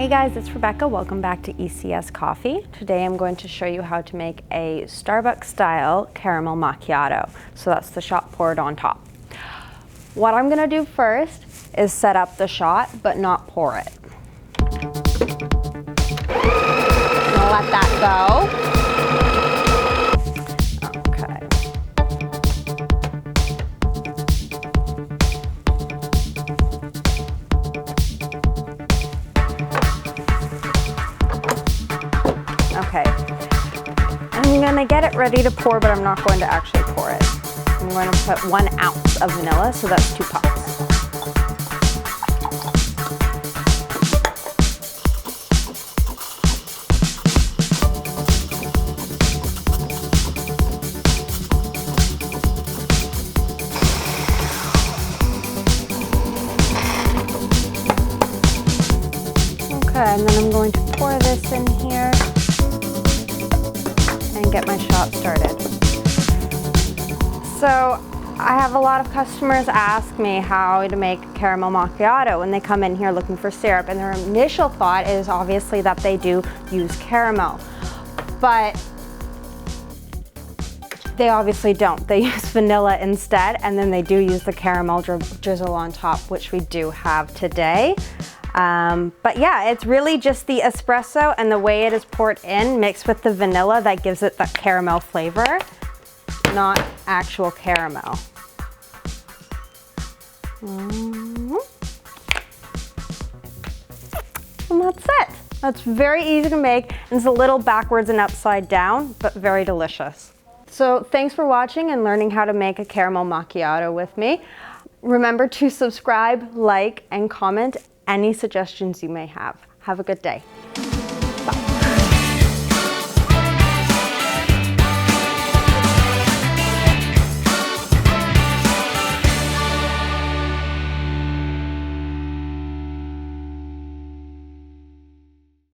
Hey guys, it's Rebecca. Welcome back to ECS Coffee. Today I'm going to show you how to make a Starbucks style caramel macchiato. So that's the shot poured on top. What I'm going to do first is set up the shot, but not pour it. I'm going to let that go. Okay, I'm gonna get it ready to pour, but I'm not going to actually pour it. I'm going to put 1 ounce of vanilla, so that's 2 puffs. Okay, and then I'm going to pour this in here and get my shot started. So I have a lot of customers ask me how to make caramel macchiato when they come in here looking for syrup, and their initial thought is obviously that they do use caramel, but they obviously don't. They use vanilla instead, and then they do use the caramel drizzle on top, which we do have today. But yeah, it's really just the espresso and the way it is poured in mixed with the vanilla that gives it that caramel flavor, not actual caramel. And that's it. That's very easy to make, and it's a little backwards and upside down, but very delicious. So thanks for watching and learning how to make a caramel macchiato with me. Remember to subscribe, like, and comment any suggestions you may have. Have a good day.